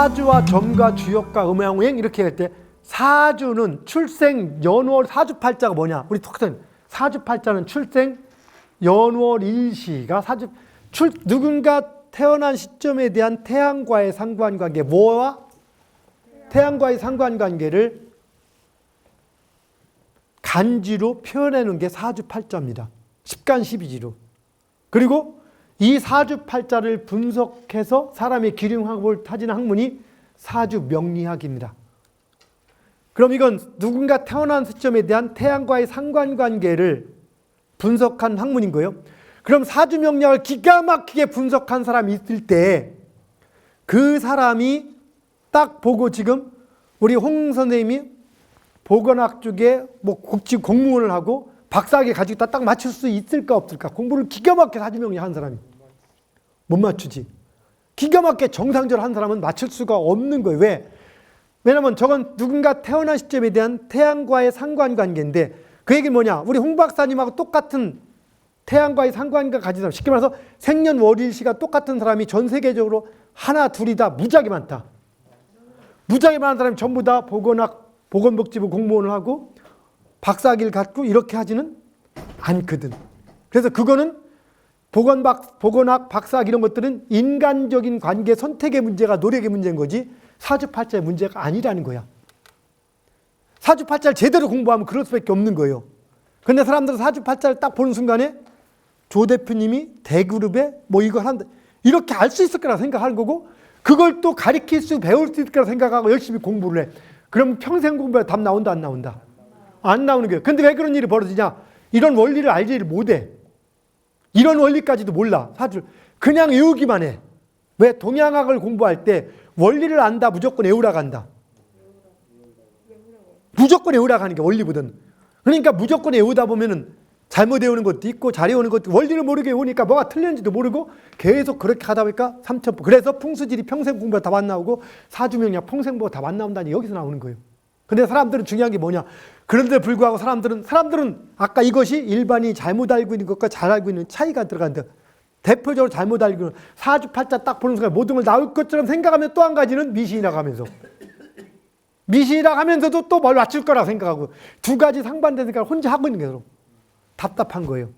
사주와 점과 주역과 음양오행 이렇게 할 때 사주는 출생 연월 사주팔자가 뭐냐? 우리 똑같은 사주팔자는 출생 연월 일시가 누군가 태어난 시점에 대한 태양과의 상관관계, 뭐와? 태양과의 상관관계를 간지로 표현하는 게 사주팔자입니다. 십간십이지로. 그리고 이 사주팔자를 분석해서 사람의 기륭학을 타지는 학문이 사주명리학입니다. 그럼 이건 누군가 태어난 시점에 대한 태양과의 상관관계를 분석한 학문인 거예요. 그럼 사주명리학을 기가 막히게 분석한 사람이 있을 때 그 사람이 딱 보고 지금 우리 홍 선생님이 보건학 쪽에 뭐 국지 공무원을 하고 박사학위 가지고 있다 딱 맞출 수 있을까 없을까? 공부를 기가 막히게 사주명리학 한 사람이 못 맞추지. 기가 막히게 정상적으로 한 사람은 맞출 수가 없는 거예요. 왜? 왜냐면 저건 누군가 태어난 시점에 대한 태양과의 상관관계인데 그 얘기는 뭐냐? 우리 홍 박사님하고 똑같은 태양과의 상관관계가 가진 사람, 쉽게 말해서 생년월일시가 똑같은 사람이 전 세계적으로 하나 둘이다 무지하게 많다. 무지하게 많은 사람이 전부 다 보건학, 보건복지부 공무원을 하고 박사학위를 갖고 이렇게 하지는 않거든. 그래서 그거는 보건학, 박사학 이런 것들은 인간적인 관계 선택의 문제가 노력의 문제인 거지 사주팔자의 문제가 아니라는 거야. 사주팔자를 제대로 공부하면 그럴 수밖에 없는 거예요. 그런데 사람들은 사주팔자를 딱 보는 순간에 조 대표님이 대그룹에 뭐 이거 한다 이렇게 알 수 있을 거라 생각하는 거고 그걸 또 가르칠 수 배울 수 있을 거라 생각하고 열심히 공부를 해. 그럼 평생 공부에 답 나온다 안 나온다? 안 나오는 거예요. 근데 왜 그런 일이 벌어지냐? 이런 원리를 알지를 못해. 이런 원리까지도 몰라. 사주 그냥 외우기만 해. 왜? 동양학을 공부할 때 원리를 안다 무조건 외우라고 한다. 무조건 외우라고 하는 게 원리거든. 그러니까 무조건 외우다 보면은 잘못 외우는 것도 있고 잘 외우는 것도 원리를 모르게 외우니까 뭐가 틀렸는지도 모르고 계속 그렇게 하다 보니까 삼천포. 그래서 풍수지리 평생 공부가 답 안 나오고 사주명리학 평생 보고 답 안 나온다니 여기서 나오는 거예요. 근데 사람들은 중요한 게 뭐냐? 그런데 불구하고 사람들은 아까 이것이 일반이 잘못 알고 있는 것과 잘 알고 있는 차이가 들어간다. 대표적으로 잘못 알고 있는 사주팔자 딱 보는 순간 모든 걸 나올 것처럼 생각하면 또 한 가지는 미신이라고 하면서 미신이라고 하면서도 또 뭘 맞출 거라고 생각하고 두 가지 상반된 생각을 혼자 하고 있는 게 답답한 거예요.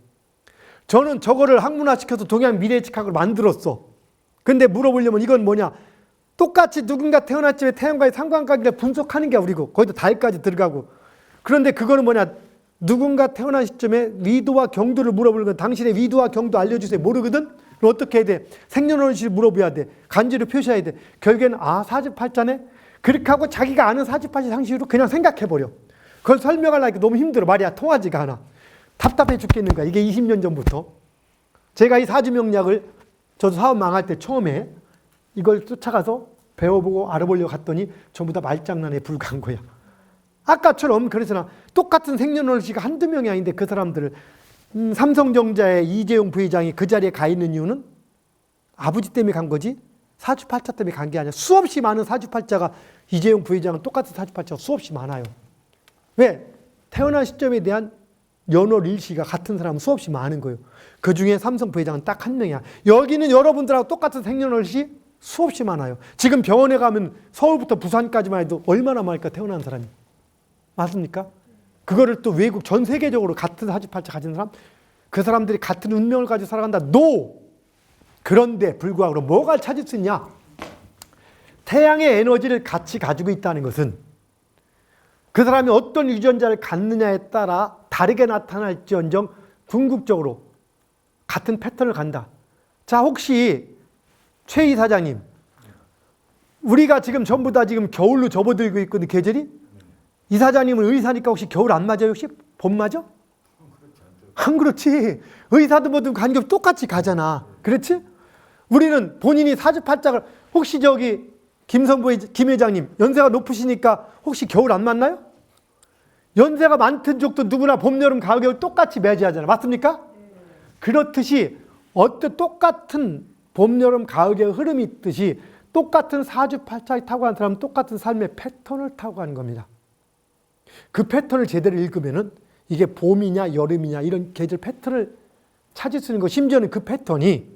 저는 저거를 학문화시켜서 동양 미래의식학을 만들었어. 근데 물어보려면 이건 뭐냐? 똑같이 누군가 태어날 때 태양과의 상관관계를 분석하는 게 우리고 거기도 달까지 들어가고 그런데 그거는 뭐냐? 누군가 태어난 시점에 위도와 경도를 물어보는 건 당신의 위도와 경도 알려주세요. 모르거든? 그럼 어떻게 해야 돼? 생년월일을 물어봐야 돼. 간지로 표시해야 돼. 결국에는 사주팔자네? 그렇게 하고 자기가 아는 사주팔자 상식으로 그냥 생각해버려. 그걸 설명하려니까 너무 힘들어. 말이야 통하지가 않아. 답답해 죽겠는 거야. 이게 20년 전부터. 제가 이 사주명리학을 저도 사업 망할 때 처음에 이걸 쫓아가서 배워보고 알아보려고 갔더니 전부 다 말장난에 불과한 거야. 아까처럼 그래서나 똑같은 생년월일시가 한두 명이 아닌데 그 사람들을 삼성전자의 이재용 부회장이 그 자리에 가 있는 이유는 아버지 때문에 간 거지 사주팔자 때문에 간 게 아니야. 수없이 많은 사주팔자가 이재용 부회장은 똑같은 사주팔자가 수없이 많아요. 왜? 태어난 시점에 대한 연월일시가 같은 사람은 수없이 많은 거예요. 그중에 삼성 부회장은 딱 한 명이야. 여기는 여러분들하고 똑같은 생년월일시 수없이 많아요. 지금 병원에 가면 서울부터 부산까지만 해도 얼마나 많을까 태어난 사람이. 맞습니까? 그거를 또 외국 전 세계적으로 같은 사주팔자 가진 사람 그 사람들이 같은 운명을 가지고 살아간다. 노! 그런데 불구하고 뭐가 찾을 수 있냐? 태양의 에너지를 같이 가지고 있다는 것은 그 사람이 어떤 유전자를 갖느냐에 따라 다르게 나타날지언정 궁극적으로 같은 패턴을 간다. 자, 혹시 최 이사장님, 우리가 지금 전부 다 지금 겨울로 접어들고 있거든, 계절이? 이사장님은 의사니까 혹시 겨울 안 맞아요? 혹시 봄 맞아? 안 그렇지. 의사도 뭐든 간격 똑같이 가잖아. 그렇지? 우리는 본인이 사주팔자를 혹시 저기 김 회장님 연세가 높으시니까 혹시 겨울 안 맞나요? 연세가 많던 쪽도 누구나 봄, 여름, 가을, 겨울 똑같이 매지하잖아. 맞습니까? 그렇듯이 어떤 똑같은 봄, 여름, 가을, 겨울 흐름이 있듯이 똑같은 사주팔자에 타고 가는 사람은 똑같은 삶의 패턴을 타고 가는 겁니다. 그 패턴을 제대로 읽으면은 이게 봄이냐 여름이냐 이런 계절 패턴을 찾을 수 있는 거 심지어는 그 패턴이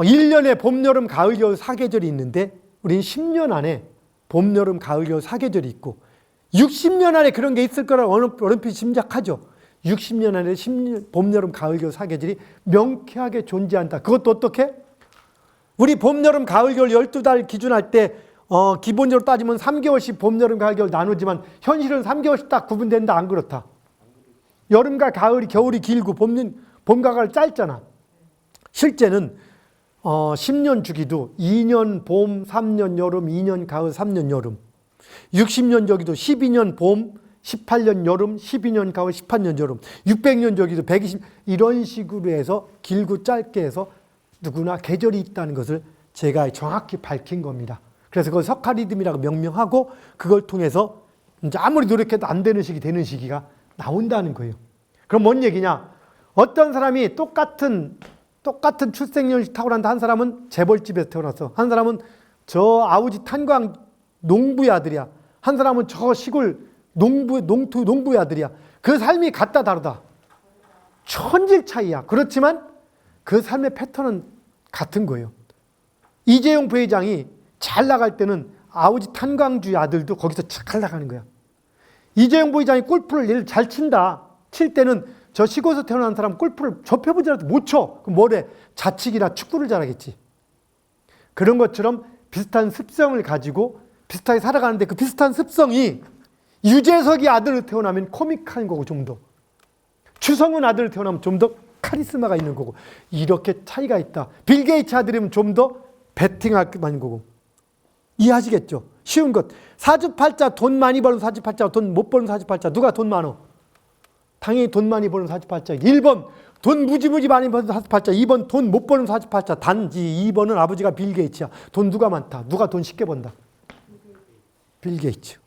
1년에 봄, 여름, 가을, 겨울 4계절이 있는데 우리는 10년 안에 봄, 여름, 가을, 겨울 4계절이 있고 60년 안에 그런 게 있을 거라 얼핏 짐작하죠. 60년 안에 봄, 여름, 가을, 겨울 4계절이 명쾌하게 존재한다. 그것도 어떻게? 우리 봄, 여름, 가을, 겨울 12달 기준할 때 기본적으로 따지면 3개월씩 봄, 여름, 가을, 겨울 나누지만 현실은 3개월씩 딱 구분된다. 안 그렇다. 여름과 가을이 겨울이 길고 봄과 가을 짧잖아. 실제는 10년 주기도 2년 봄, 3년 여름, 2년 가을, 3년 여름. 60년 저기도 12년 봄, 18년 여름, 12년 가을, 18년 여름. 600년 저기도 120 이런 식으로 해서 길고 짧게 해서 누구나 계절이 있다는 것을 제가 정확히 밝힌 겁니다. 그래서 그걸 석가리듬이라고 명명하고 그걸 통해서 이제 아무리 노력해도 안 되는 시기 되는 시기가 나온다는 거예요. 그럼 뭔 얘기냐? 어떤 사람이 똑같은 출생연식 타고난다. 한 사람은 재벌집에서 태어났어. 한 사람은 저 아우지 탄광 농부의 아들이야. 한 사람은 저 시골 농부의 아들이야. 그 삶이 같다 다르다. 천질 차이야. 그렇지만 그 삶의 패턴은 같은 거예요. 이재용 부회장이 잘 나갈 때는 아우지 탄광주의 아들도 거기서 잘 나가는 거야. 이재용 부회장이 골프를 잘 친다. 칠 때는 저 시골에서 태어난 사람 골프를 접해보지라도 못 쳐. 그럼 뭐래? 자치기나 축구를 잘하겠지. 그런 것처럼 비슷한 습성을 가지고 비슷하게 살아가는데 그 비슷한 습성이 유재석이 아들로 태어나면 코믹한 거고 좀 더. 추성훈 아들로 태어나면 좀 더 카리스마가 있는 거고. 이렇게 차이가 있다. 빌 게이츠 아들이면 좀 더 배팅할 만인 거고. 이해하시겠죠? 쉬운 것. 사주팔자 돈 많이 버는 사주팔자, 돈 못 버는 사주팔자. 누가 돈 많어? 당연히 돈 많이 버는 사주팔자. 1번 돈 무지무지 많이 버는 사주팔자. 2번 돈 못 버는 사주팔자. 단지 2번은 아버지가 빌 게이츠야. 돈 누가 많다? 누가 돈 쉽게 번다? 빌 게이츠.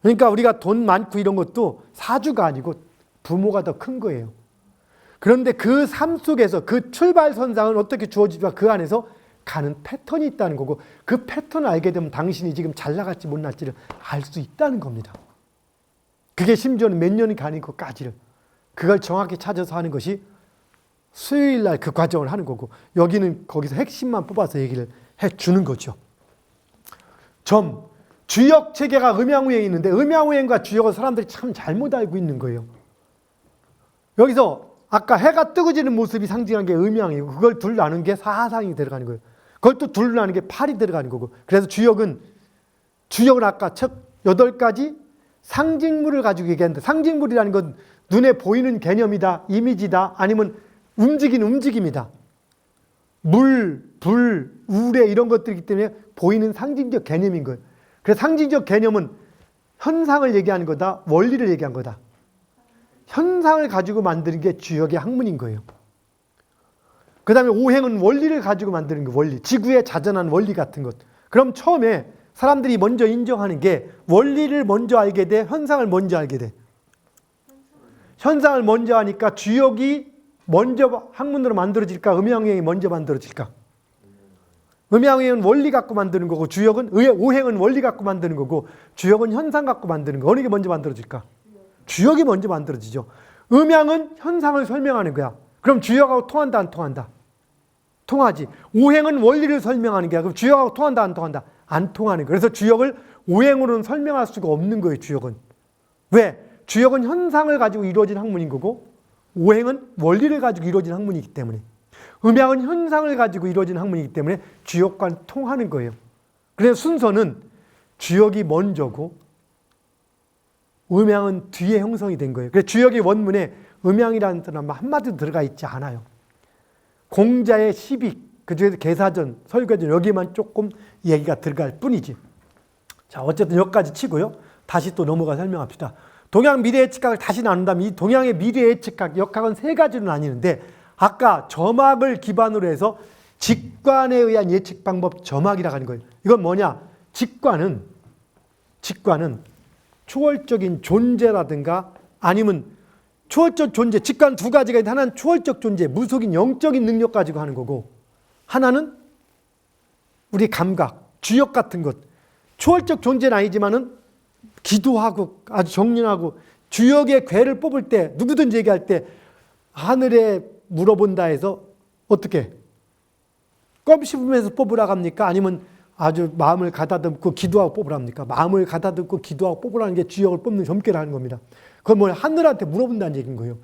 그러니까 우리가 돈 많고 이런 것도 사주가 아니고 부모가 더 큰 거예요. 그런데 그 삶 속에서 그 출발선상은 어떻게 주어지지만 그 안에서 가는 패턴이 있다는 거고 그 패턴을 알게 되면 당신이 지금 잘 나갈지 못 날지를 알 수 있다는 겁니다. 그게 심지어는 몇 년이 가는 것까지를 그걸 정확히 찾아서 하는 것이 수요일 날 그 과정을 하는 거고 여기는 거기서 핵심만 뽑아서 얘기를 해주는 거죠. 주역 체계가 음양우행이 있는데 음양우행과 주역을 사람들이 참 잘못 알고 있는 거예요. 여기서 아까 해가 뜨거지는 모습이 상징하는 게 음양이고 그걸 둘 나눈 게 사상이 들어가는 거예요. 그걸 또 둘 나눈 게 팔이 들어가는 거고 그래서 주역은 아까 첫 8가지 상징물을 가지고 얘기하는데 상징물이라는 건 눈에 보이는 개념이다, 이미지다, 아니면 움직임이다. 물, 불, 우레 이런 것들이기 때문에 보이는 상징적 개념인 거예요. 그래서 상징적 개념은 현상을 얘기하는 거다, 원리를 얘기한 거다. 현상을 가지고 만드는 게 주역의 학문인 거예요. 그 다음에 오행은 원리를 가지고 만드는 거, 원리. 지구에 자전한 원리 같은 것. 그럼 처음에 사람들이 먼저 인정하는 게 원리를 먼저 알게 돼, 현상을 먼저 알게 돼. 현상을 먼저 하니까 주역이 먼저 학문으로 만들어질까, 음양오행이 먼저 만들어질까? 음양오행은 원리 갖고 만드는 거고 주역은 오행은 원리 갖고 만드는 거고 주역은 현상 갖고 만드는 거. 어느 게 먼저 만들어질까? 주역이 먼저 만들어지죠. 음양은 현상을 설명하는 거야. 그럼 주역하고 통한다 안 통한다? 통하지. 오행은 원리를 설명하는 거야. 그럼 주역하고 통한다 안 통한다? 안 통하는 거예요. 그래서 주역을 오행으로는 설명할 수가 없는 거예요. 주역은. 왜? 주역은 현상을 가지고 이루어진 학문인 거고 오행은 원리를 가지고 이루어진 학문이기 때문에 음양은 현상을 가지고 이루어진 학문이기 때문에 주역과 통하는 거예요. 그래서 순서는 주역이 먼저고 음양은 뒤에 형성이 된 거예요. 그래서 주역의 원문에 음양이라는 단어 한마디도 들어가 있지 않아요. 공자의 시빅, 그중에서 계사전, 설계전 여기만 조금 얘기가 들어갈 뿐이지. 자, 어쨌든 여기까지 치고요. 다시 또 넘어가 설명합시다. 동양 미래 예측학을 다시 나눈다면 이 동양의 미래 예측학, 역학은 3가지로 나뉘는데 아까 점학을 기반으로 해서 직관에 의한 예측 방법 점학이라고 하는 거예요. 이건 뭐냐? 직관은 초월적인 존재라든가 아니면 초월적 존재, 직관 2가지가 있는데 하나는 초월적 존재, 무속인 영적인 능력 가지고 하는 거고 하나는 우리 감각, 주역 같은 것. 초월적 존재는 아니지만은 기도하고 아주 정연하고 주역의 괴를 뽑을 때 누구든지 얘기할 때 하늘에 물어본다 해서 어떻게? 껌 씹으면서 뽑으라고 합니까? 아니면 아주 마음을 가다듬고 기도하고 뽑으라고 합니까? 마음을 가다듬고 기도하고 뽑으라는 게 주역을 뽑는 점괘라는 겁니다. 그건 뭐 하늘한테 물어본다는 얘기인 거예요.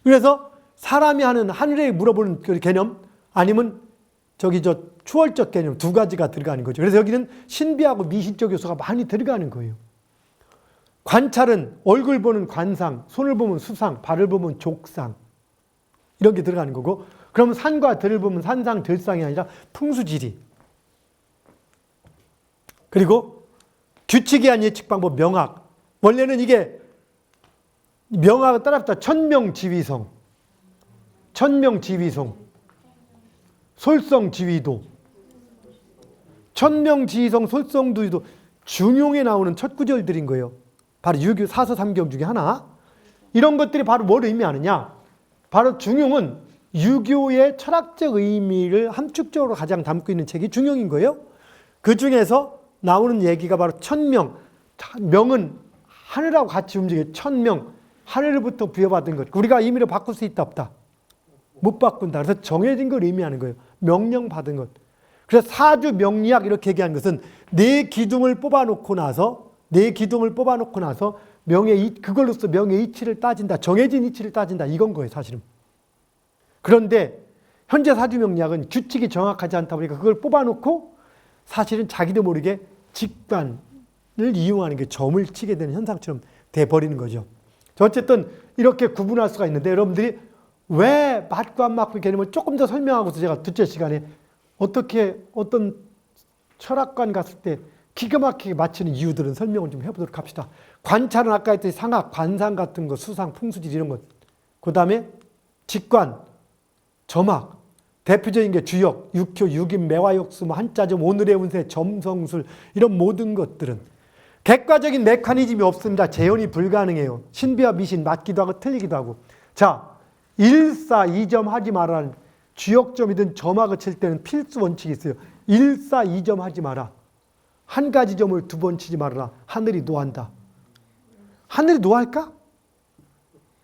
그래서 사람이 하는 하늘에 물어보는 그 개념 아니면 초월적 개념 두 가지가 들어가는 거죠. 그래서 여기는 신비하고 미신적 요소가 많이 들어가는 거예요. 관찰은 얼굴 보는 관상, 손을 보면 수상, 발을 보면 족상 이런 게 들어가는 거고, 그러면 산과 들을 보면 산상, 들상이 아니라 풍수지리. 그리고 규칙에 의한 예측 방법 명학. 원래는 이게 명학을 따라붙다 천명지위성, 천명지위성, 솔성지위도, 천명지위성, 솔성지위도 중용에 나오는 첫 구절들인 거예요. 바로 유교 사서삼경 중에 하나. 이런 것들이 바로 뭘 의미하느냐? 바로 중용은 유교의 철학적 의미를 함축적으로 가장 담고 있는 책이 중용인 거예요. 그 중에서 나오는 얘기가 바로 천명. 명은 하늘하고 같이 움직여요. 천명. 하늘로부터 부여받은 것. 우리가 의미를 바꿀 수 있다 없다? 못 바꾼다. 그래서 정해진 걸 의미하는 거예요. 명령 받은 것. 그래서 사주 명리학 이렇게 얘기하는 것은 내 기둥을 뽑아놓고 나서 그걸로써 명의 이치를 따진다. 정해진 이치를 따진다. 이건 거예요, 사실은. 그런데 현재 사주 명리학은 규칙이 정확하지 않다 보니까 그걸 뽑아놓고 사실은 자기도 모르게 직관을 이용하는 게 점을 치게 되는 현상처럼 돼버리는 거죠. 어쨌든 이렇게 구분할 수가 있는데, 여러분들이 왜 맞고 안 맞고 개념을 조금 더 설명하고서 제가 둘째 시간에 어떤 철학관 갔을 때 기가 막히게 맞추는 이유들은 설명을 좀 해보도록 합시다. 관찰은 아까 했더니 상학, 관상 같은 거, 수상, 풍수질 이런 것. 그 다음에 직관, 점학, 대표적인 게 주역, 육효, 육임, 매화역수, 한자점, 오늘의 운세, 점성술 이런 모든 것들은 객관적인 메커니즘이 없습니다. 재현이 불가능해요. 신비와 미신 맞기도 하고 틀리기도 하고. 자, 일사이점 하지 말라는, 주역점이든 점학을 칠 때는 필수 원칙이 있어요. 일사이점 하지 마라. 한 가지 점을 두 번 치지 말아라. 하늘이 노한다. 하늘이 노할까?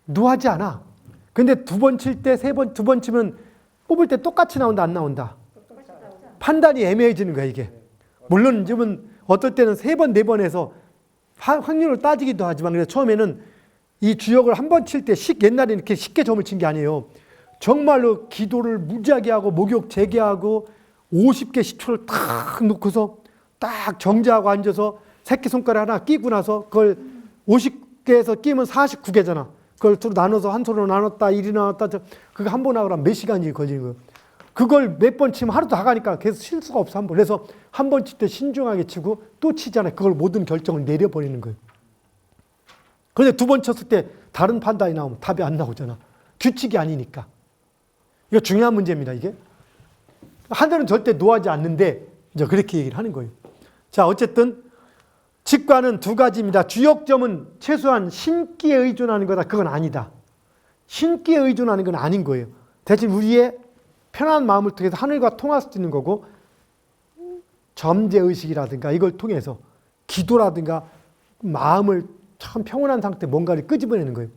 노하지 않아. 근데 두 번 칠 때, 두 번 치면 뽑을 때 똑같이 나온다, 안 나온다? 판단이 애매해지는 거야, 이게. 물론 지금은 어떨 때는 세 번, 네 번 해서 확률을 따지기도 하지만, 그래서 처음에는 이 주역을 한 번 칠 때 옛날에 이렇게 쉽게 점을 친 게 아니에요. 정말로 기도를 무지하게 하고 목욕 재개하고 50개 10초를 탁 놓고서 딱 정지하고 앉아서 새끼손가락 하나 끼고 나서 그걸 50개에서 끼면 49개잖아. 그걸 서로 나눠서 한 손으로 나눴다, 1이 나눴다. 그거 한 번 하고 몇 시간이 걸리는 거예요. 그걸 몇 번 치면 하루도 다 가니까 계속 칠 수가 없어, 한 번. 그래서 한 번 칠 때 신중하게 치고 또 치잖아요. 그걸 모든 결정을 내려버리는 거예요. 그런데 두 번 쳤을 때 다른 판단이 나오면 답이 안 나오잖아. 규칙이 아니니까. 이거 중요한 문제입니다, 이게. 하늘은 절대 노하지 않는데, 이제 그렇게 얘기를 하는 거예요. 자, 어쨌든, 직관은 두 가지입니다. 주역점은 최소한 신기에 의존하는 거다. 그건 아니다. 신기에 의존하는 건 아닌 거예요. 대신 우리의 편안한 마음을 통해서 하늘과 통할 수 있는 거고, 점제의식이라든가 이걸 통해서 기도라든가 마음을 참 평온한 상태 뭔가를 끄집어내는 거예요.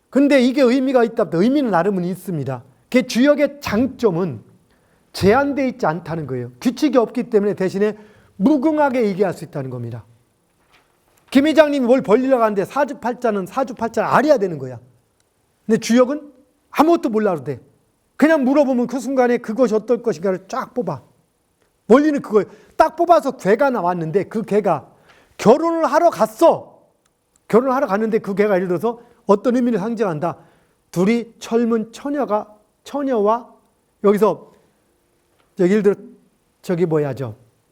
근데 이게 의미가 있다. 의미는 나름은 있습니다. 그 주역의 장점은 제한되어 있지 않다는 거예요. 규칙이 없기 때문에 대신에 무궁하게 얘기할 수 있다는 겁니다. 김 회장님이 뭘 벌리려고 하는데 사주팔자는 알아야 되는 거야. 근데 주역은 아무것도 몰라도 돼. 그냥 물어보면 그 순간에 그것이 어떨 것인가를 쫙 뽑아. 원리는 그거예요. 딱 뽑아서 괴가 나왔는데 그 괴가 결혼을 하러 갔어. 결혼을 하러 갔는데 그 괴가 예를 들어서 어떤 의미를 상징한다. 둘이 젊은 처녀와 여기서 예를 들어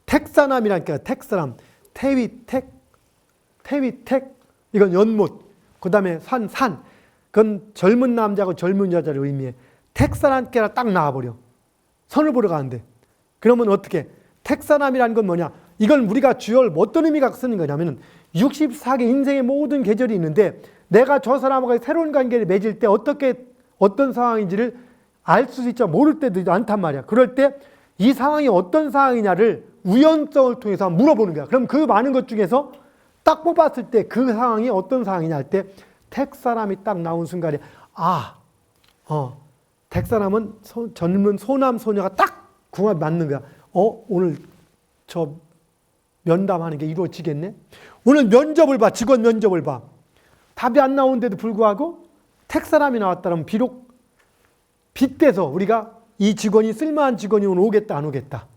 택사남이라니까. 택사남, 태위택 이건 연못. 그 다음에 산 그건 젊은 남자하고 젊은 여자를 의미해. 택사란 깨라 딱 나와버려. 선을 보러 가는데. 그러면 어떻게? 택사남이라는 건 뭐냐? 이걸 우리가 주열 어떤 의미가 쓰는 거냐면은 64개 인생의 모든 계절이 있는데 내가 저 사람하고 새로운 관계를 맺을 때 어떤 상황인지를 알 수 있지 모를 때도 많단 말이야. 그럴 때 이 상황이 어떤 상황이냐를 우연성을 통해서 물어보는 거야. 그럼 그 많은 것 중에서 딱 뽑았을 때 그 상황이 어떤 상황이냐 할 때 택사람이 딱 나온 순간에 택사람은 젊은 소남 소녀가 딱 궁합이 맞는 거야. 오늘 저 면담하는 게 이루어지겠네. 오늘 면접을 봐. 직원 면접을 봐. 답이 안 나오는데도 불구하고 택사람이 나왔다면 비록 빗대서 우리가 이 직원이 쓸만한 직원이 오늘 오겠다 안 오겠다.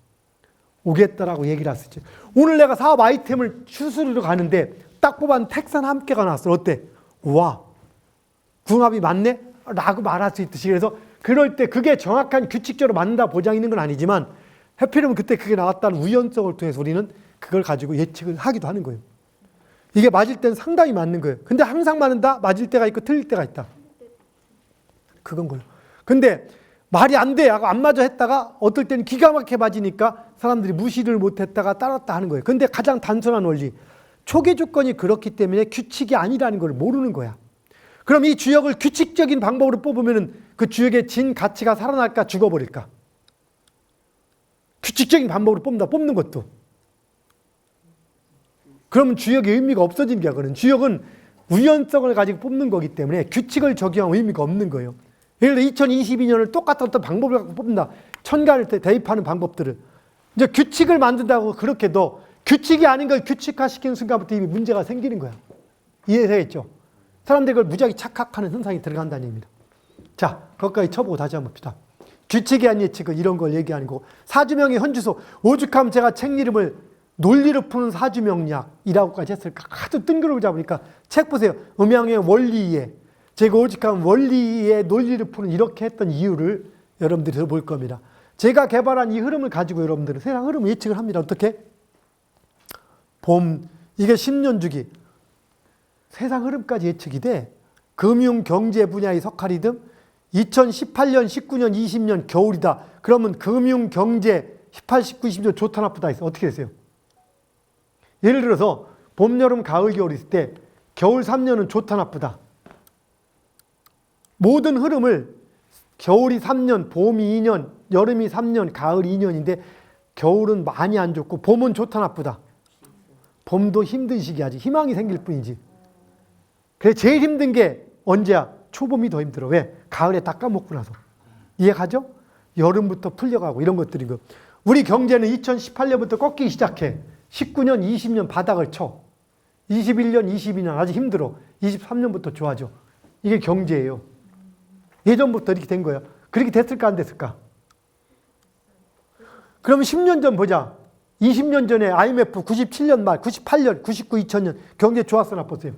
오겠다라고 얘기를 할 수 있지. 오늘 내가 사업 아이템을 추스르러 가는데 딱 뽑았는 택사는 함께가 나왔어. 어때? 와, 궁합이 맞네? 라고 말할 수 있듯이. 그래서 그럴 때 그게 정확한 규칙적으로 맞는다 보장이 있는 건 아니지만 하필이면 그때 그게 나왔다는 우연성을 통해서 우리는 그걸 가지고 예측을 하기도 하는 거예요. 이게 맞을 때는 상당히 맞는 거예요. 근데 항상 맞을 때가 있고 틀릴 때가 있다. 그건 거예요. 근데 말이 안 돼 하고 안 맞아 했다가 어떨 때는 기가 막히게 맞으니까 사람들이 무시를 못했다가 따랐다 하는 거예요. 근데 가장 단순한 원리, 초기 조건이 그렇기 때문에 규칙이 아니라는 걸 모르는 거야. 그럼 이 주역을 규칙적인 방법으로 뽑으면 그 주역의 진 가치가 살아날까 죽어버릴까? 규칙적인 방법으로 뽑는 것도. 그러면 주역의 의미가 없어지는 거야. 그는 주역은 우연성을 가지고 뽑는 거기 때문에 규칙을 적용한 의미가 없는 거예요. 예를 들어 2022년을 똑같은 어떤 방법을 갖고 뽑는다. 천간을 대입하는 방법들을. 이제 규칙을 만든다고 그렇게 도 규칙이 아닌 걸 규칙화시키는 순간부터 이미 문제가 생기는 거야. 이해되겠죠? 사람들이 그걸 무지하게 착각하는 현상이 들어간다는 얘기입니다. 자, 거기까지 쳐보고 다시 한번 봅시다. 규칙이 아닌 예측은 이런 걸 얘기하는 거고, 사주명의 현주소, 오죽하면 제가 책 이름을 논리로 푸는 사주명리학이라고까지 했을까? 하도 뜬구름을 잡으니까 책 보세요. 음양의 원리에, 제가 오직한 원리의 논리를 푸는 이렇게 했던 이유를 여러분들이 볼 겁니다. 제가 개발한 이 흐름을 가지고 여러분들은 세상 흐름을 예측을 합니다. 어떻게? 봄, 이게 10년 주기. 세상 흐름까지 예측이 돼. 금융, 경제 분야의 석할이든 2018년, 19년, 20년 겨울이다. 그러면 금융, 경제 18, 19, 20년 좋다 나쁘다 있어. 어떻게 되세요? 예를 들어서 봄, 여름, 가을, 겨울 있을 때 겨울 3년은 좋다 나쁘다. 모든 흐름을 겨울이 3년, 봄이 2년, 여름이 3년, 가을이 2년인데 겨울은 많이 안 좋고 봄은 좋다 나쁘다. 봄도 힘든 시기야. 아직 희망이 생길 뿐이지. 그래서 제일 힘든 게 언제야? 초봄이 더 힘들어. 왜? 가을에 다 까먹고 나서. 이해가죠? 여름부터 풀려가고 이런 것들인 거. 우리 경제는 2018년부터 꺾이기 시작해. 19년, 20년 바닥을 쳐. 21년, 22년 아주 힘들어. 23년부터 좋아져. 이게 경제예요. 예전부터 이렇게 된 거예요. 그렇게 됐을까 안 됐을까? 그러면 10년 전 보자. 20년 전에 IMF 97년 말, 98년, 99, 2000년 경제 좋았어 나빴어요?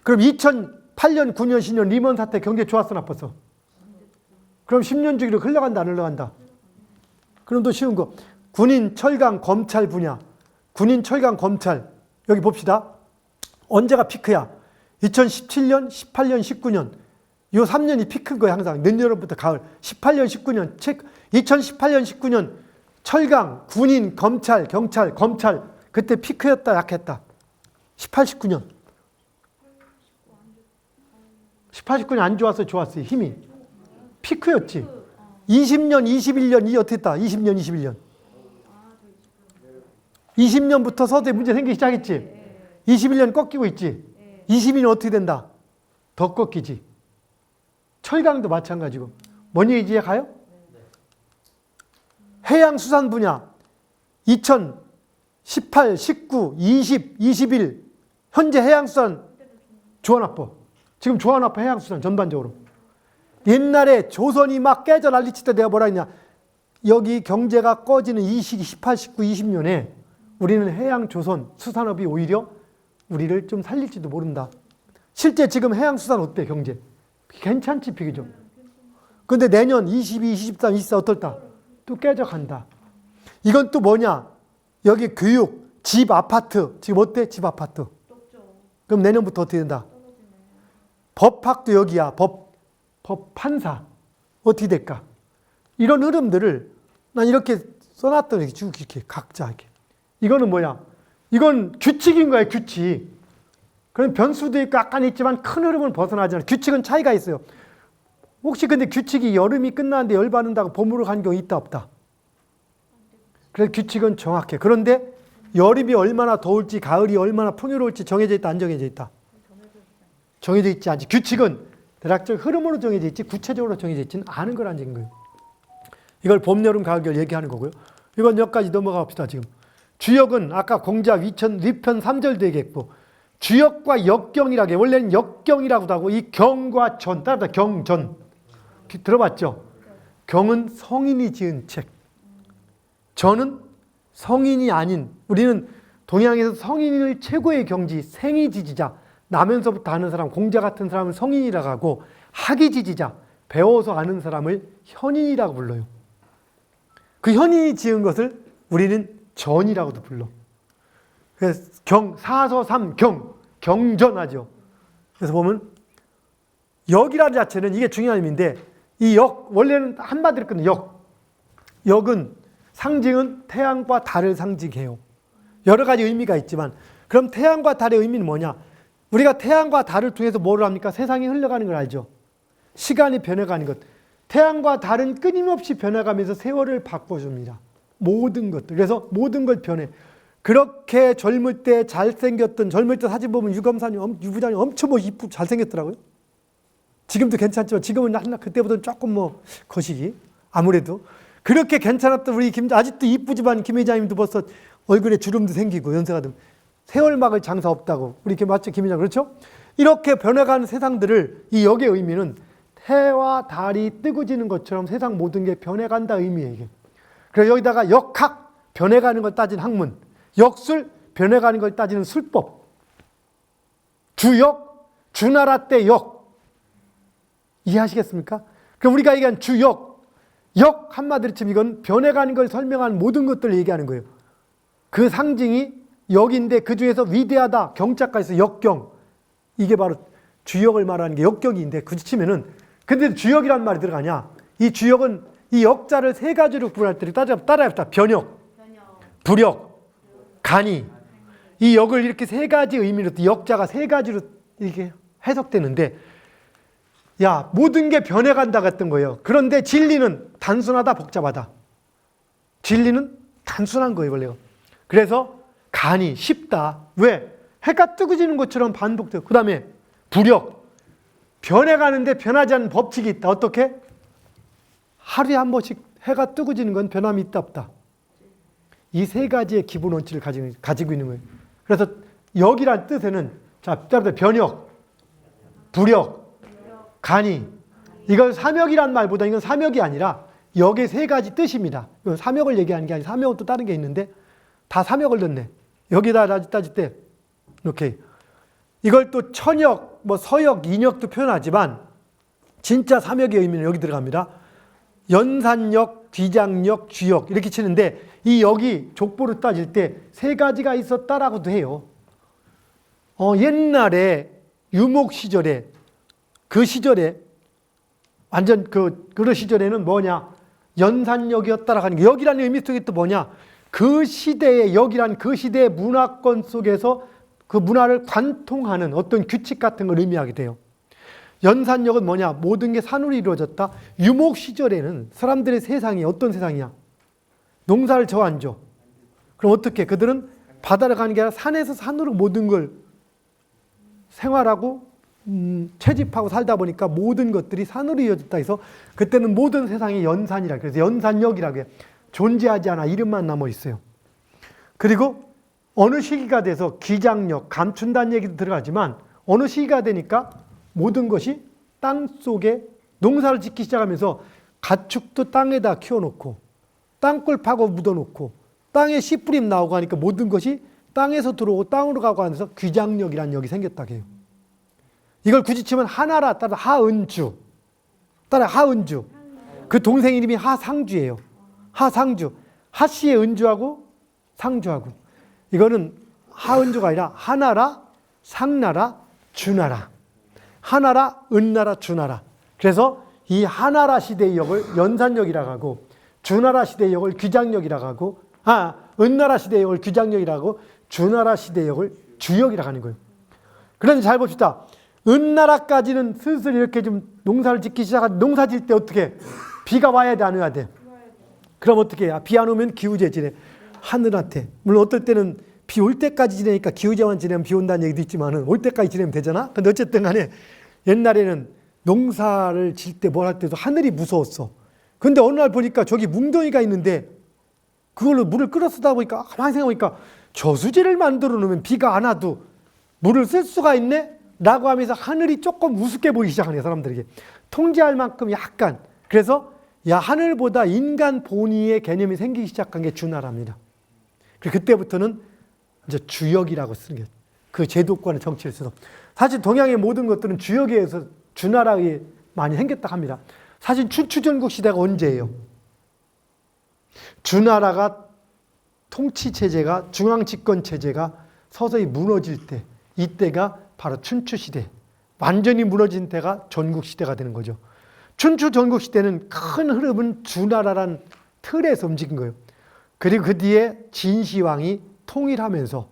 그럼 2008년, 9년, 10년 리먼 사태 경제 좋았어 나빴어? 그럼 10년 주기로 흘러간다 안 흘러간다? 그럼 또 쉬운 거. 군인, 철강, 검찰 분야. 군인, 철강, 검찰. 여기 봅시다. 언제가 피크야? 2017년, 18년, 19년. 요 3년이 피크인 거예요, 항상. 늦여름부터 가을. 18년, 19년. 2018년, 19년. 철강, 군인, 검찰, 경찰, 검찰. 그때 피크였다, 약했다. 18, 19년. 18, 19년 안 좋았어요, 좋았어요, 힘이. 피크였지. 20년, 21년, 이 어떻게 했다? 20년, 21년. 20년부터 서서히 문제 생기기 시작했지. 21년 꺾이고 있지. 22년 어떻게 된다? 더 꺾이지. 철강도 마찬가지고. 뭔 얘기지? 가요? 해양수산 분야 2018, 19, 20, 21 현재 해양수산 좋아 나빠? 지금 좋아 나빠 해양수산 전반적으로. 옛날에 조선이 막 깨져 난리칠 때 내가 뭐라 했냐. 여기 경제가 꺼지는 이 시기 18, 19, 20년에 우리는 해양조선 수산업이 오히려 우리를 좀 살릴지도 모른다. 실제 지금 해양수산 어때 경제? 괜찮지 비교적. 근데 내년 22, 23, 24 어떨까? 또 깨져간다. 이건 또 뭐냐? 여기 교육, 집, 아파트. 지금 어때? 집, 아파트. 그럼 내년부터 어떻게 된다? 법학도 여기야. 법 판사. 어떻게 될까? 이런 흐름들을 난 이렇게 써놨더니 쭉 이렇게 각자 이렇게. 이거는 뭐야? 이건 규칙인 거야, 규칙. 그럼 변수도 있고 약간 있지만 큰 흐름은 벗어나지 않아. 규칙은 차이가 있어요. 혹시 근데 규칙이 여름이 끝나는데 열 받는다고 봄으로 간 경우 있다 없다? 그래서 규칙은 정확해. 그런데 여름이 얼마나 더울지 가을이 얼마나 풍요로울지 정해져 있다 안 정해져 있다? 정해져 있지 않지. 규칙은 대략적 흐름으로 정해져 있지 구체적으로 정해져 있지는 않은 거라는 얘기인 거예요. 이걸 봄, 여름, 가을 얘기하는 거고요. 이건 여기까지 넘어가 봅시다. 지금 주역은 아까 공작, 위편 3절도 얘기했고 주역과 역경이라게 원래는 역경이라고도 하고 이 경과 전 따라다 경전 들어봤죠? 경은 성인이 지은 책, 전은 성인이 아닌 우리는 동양에서 성인을 최고의 경지 생이지지자 나면서부터 아는 사람 공자 같은 사람을 성인이라고 하고 학이지지자 배워서 아는 사람을 현인이라고 불러요. 그 현인이 지은 것을 우리는 전이라고도 불러. 그래서 사서삼 경전하죠. 그래서 보면 역이라는 자체는 이게 중요한 의미인데 이 역 원래는 한마디로 끊는 역은 상징은 태양과 달을 상징해요. 여러 가지 의미가 있지만 그럼 태양과 달의 의미는 뭐냐? 우리가 태양과 달을 통해서 뭐를 합니까? 세상이 흘러가는 걸 알죠. 시간이 변해가는 것. 태양과 달은 끊임없이 변해가면서 세월을 바꿔줍니다. 모든 것들. 그래서 모든 걸 변해. 그렇게 젊을 때 잘생겼던 젊을 때 사진 보면 유부장이 엄청 이쁘고 잘생겼더라고요. 지금도 괜찮지만 지금은 그때보다는 조금 거시기 아무래도 그렇게 괜찮았던 우리 아직도 이쁘지만 김 회장님도 벌써 얼굴에 주름도 생기고 연세가 좀 세월 막을 장사 없다고 우리 맞죠 김 회장 그렇죠? 이렇게 변해가는 세상들을 이 역의 의미는 해와 달이 뜨고 지는 것처럼 세상 모든 게 변해간다 의미예요. 이게. 그래서 여기다가 역학 변해가는 걸 따진 학문, 역술 변해가는 걸 따지는 술법, 주역 주나라 때 역 이해하시겠습니까? 그럼 우리가 얘기한 주역 역 한마디로 치면 이건 변해가는 걸 설명하는 모든 것들을 얘기하는 거예요. 그 상징이 역인데 그 중에서 위대하다 경자까지 해서 역경 이게 바로 주역을 말하는 게 역경인데 굳이 치면은 근데 주역이란 말이 들어가냐? 이 주역은 이 역자를 세 가지로 구분할 때 따라합시다. 변역, 부력, 간이. 이 역을 이렇게 세 가지 의미로 역자가 세 가지로 이렇게 해석되는데 야 모든 게 변해간다 같은 거예요. 그런데 진리는 단순하다 복잡하다. 진리는 단순한 거예요 원래요. 그래서 간이 쉽다. 왜? 해가 뜨고 지는 것처럼 반복되고 그 다음에 부력 변해가는데 변하지 않는 법칙이 있다. 어떻게? 하루에 한 번씩 해가 뜨고 지는 건 변함이 있다 없다. 이 세 가지의 기본 원칙을 가지고 있는 거예요. 그래서 역이란 뜻에는 자 변역, 부력, 간이 이건 삼역이란 말보다 이건 삼역이 아니라 역의 세 가지 뜻입니다. 이건 삼역을 얘기하는 게 아니라 삼역은 또 다른 게 있는데 다 삼역을 넣네. 여기다 따질 때 이렇게 이걸 또 천역, 서역, 인역도 표현하지만 진짜 삼역의 의미는 여기 들어갑니다. 연산역, 귀장역, 주역 이렇게 치는데 이 역이 족보로 따질 때 세 가지가 있었다라고도 해요. 옛날에 유목 시절에 그 시절에 완전 그런 시절에는 뭐냐 연산역이었다라고 하는 게 역이라는 의미 속에 또 뭐냐 그 시대의 역이란 그 시대의 문화권 속에서 그 문화를 관통하는 어떤 규칙 같은 걸 의미하게 돼요. 연산역은 뭐냐 모든 게 산으로 이루어졌다. 유목 시절에는 사람들의 세상이 어떤 세상이야? 농사를 저 안 줘. 그럼 어떻게? 그들은 바다를 가는 게 아니라 산에서 산으로 모든 걸 생활하고 채집하고 살다 보니까 모든 것들이 산으로 이어졌다 해서 그때는 모든 세상이 연산이라 그래서 연산역이라고 해요. 존재하지 않아 이름만 남아 있어요. 그리고 어느 시기가 돼서 기장력, 감춘다는 얘기도 들어가지만 어느 시기가 되니까 모든 것이 땅 속에 농사를 짓기 시작하면서 가축도 땅에다 키워놓고 땅굴 파고 묻어놓고 땅에 씨 뿌림 나오고 하니까 모든 것이 땅에서 들어오고 땅으로 가고 하면서 귀장력이라는 역이 생겼다고 해요. 이걸 굳이 치면 하나라 따라 하은주 그 동생 이름이 하상주예요. 하상주 하씨의 은주하고 상주하고 이거는 하은주가 아니라 하나라 상나라 주나라 하나라 은나라 주나라 그래서 이 하나라 시대의 역을 연산역이라고 하고 주나라 시대의 역을 귀장역이라고 하고 은나라 시대의 역을 귀장역이라고 하고 주나라 시대의 역을 주역이라고 하는 거예요. 그런데 잘 봅시다. 은나라까지는 슬슬 이렇게 좀 농사를 짓기 시작한 농사 질 때 어떻게 비가 와야 돼 안 와야 돼? 그럼 어떻게 해? 비 안 오면 기우제 지내 하늘한테 물론 어떨 때는 비 올 때까지 지내니까 기우제만 지내면 비 온다는 얘기도 있지만은 올 때까지 지내면 되잖아. 근데 어쨌든 간에 옛날에는 농사를 질 때 뭘 할 때도 하늘이 무서웠어. 근데 어느 날 보니까 저기 뭉덩이가 있는데 그걸로 물을 끌어 쓰다 보니까 가만히 생각해보니까 저수지를 만들어 놓으면 비가 안 와도 물을 쓸 수가 있네? 라고 하면서 하늘이 조금 우습게 보이기 시작하네요, 사람들에게. 통제할 만큼 약간. 그래서 야, 하늘보다 인간 본위의 개념이 생기기 시작한 게 주나라입니다. 그때부터는 이제 주역이라고 쓰는 게 그 제도권의 정치를 써서. 사실 동양의 모든 것들은 주역에 의해서 주나라에 많이 생겼다 합니다. 사실 춘추전국 시대가 언제예요? 주나라가 통치체제가, 중앙집권체제가 서서히 무너질 때, 이때가 바로 춘추시대. 완전히 무너진 때가 전국시대가 되는 거죠. 춘추 전국시대는 큰 흐름은 주나라란 틀에서 움직인 거예요. 그리고 그 뒤에 진시황이 통일하면서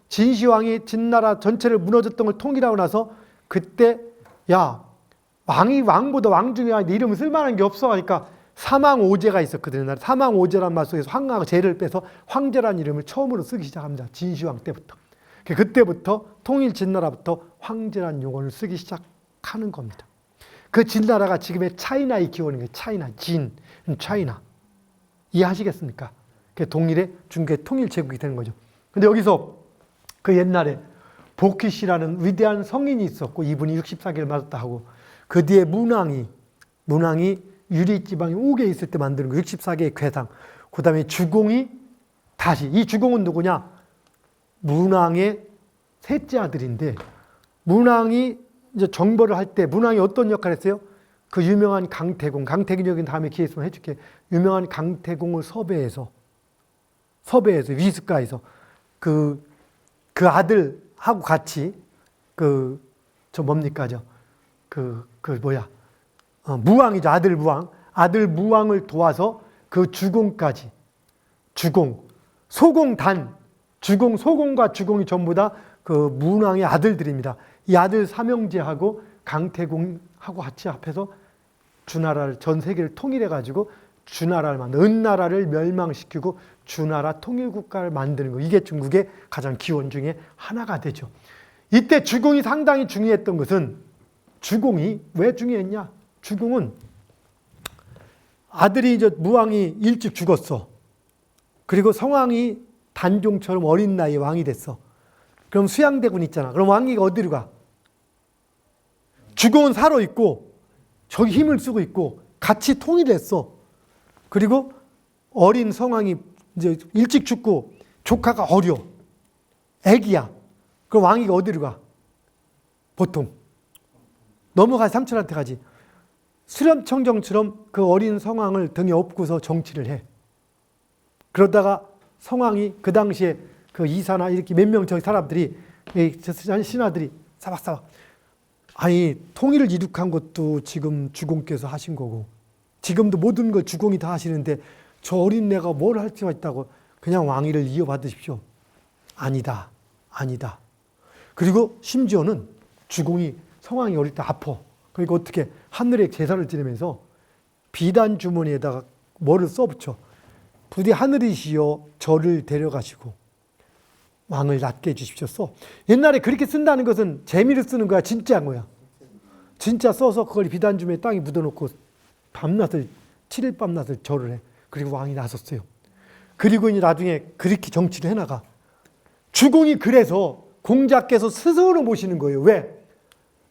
진시황이 진나라 전체를 무너졌던 걸 통일하고 나서 그때 야, 왕보다 왕 중에 네 이름을 쓸만한 게 없어 하니까 사망오제가 있었거든요. 사망오제란 말 속에서 황하고 제를 빼서 황제란 이름을 처음으로 쓰기 시작합니다. 진시황 때부터. 그때부터 통일 진나라부터 황제란 용어를 쓰기 시작하는 겁니다. 그 진나라가 지금의 차이나의 기원인 거예요. 차이나. 이해하시겠습니까? 동일의 중개 통일 제국이 되는 거죠. 근데 여기서 그 옛날에 보키시라는 위대한 성인이 있었고 이분이 64개를 맞았다 하고 그 뒤에 문왕이 유리지방이 옥에 있을 때 만드는 거 64개의 괴상. 그 다음에 주공이 다시 이 주공은 누구냐? 문왕의 셋째 아들인데 문왕이 이제 정벌을 할 때 문왕이 어떤 역할을 했어요? 그 유명한 강태공 여기 다음에 기회 있으면 해줄게. 유명한 강태공을 섭외해서 위습가에서 그 아들하고 같이 무왕이죠. 아들 무왕을 도와서 그 주공까지 소공과 주공이 전부 다 그 문왕의 아들들입니다. 이 아들 삼형제하고 강태공하고 같이 합해서 주나라를 전 세계를 통일해가지고 주나라를 만든 은나라를 멸망시키고 주나라 통일국가를 만드는 거. 이게 중국의 가장 기원 중에 하나가 되죠. 이때 주공이 상당히 중요했던 것은 주공이 왜 중요했냐? 주공은 아들이 무왕이 일찍 죽었어. 그리고 성왕이 단종처럼 어린 나이에 왕이 됐어. 그럼 수양대군 있잖아. 그럼 왕이 어디로 가? 주공은 살아있고 저기 힘을 쓰고 있고 같이 통일했어. 그리고 어린 성왕이 이제 일찍 죽고 조카가 어려. 애기야. 그럼 왕이 어디로 가? 보통 넘어가서 삼촌한테 가지. 수렴청정처럼 그 어린 성왕을 등에 업고서 정치를 해. 그러다가 성왕이 그 당시에 그 이사나 이렇게 몇 명 저기 사람들이 신하들이 사박사박 아니 통일을 이룩한 것도 지금 주공께서 하신 거고 지금도 모든 걸 주공이 다 하시는데 저 어린애가 뭘 할 수가 있다고 그냥 왕위를 이어받으십시오. 아니다. 그리고 심지어는 주공이 성왕이 어릴 때 아파. 그러니까 어떻게 하늘에 제사를 지내면서 비단 주머니에다가 뭐를 써붙여. 부디 하늘이시여 저를 데려가시고 왕을 낳게 해주십시오. 써. 옛날에 그렇게 쓴다는 것은 재미를 쓰는 거야? 진짜인 거야? 진짜 써서 그걸 비단 주머니에 땅에 묻어놓고 7일 밤낮을 절을 해. 그리고 왕이 나섰어요. 그리고 이제 나중에 그렇게 정치를 해나가. 주공이 그래서 공자께서 스스로 모시는 거예요. 왜?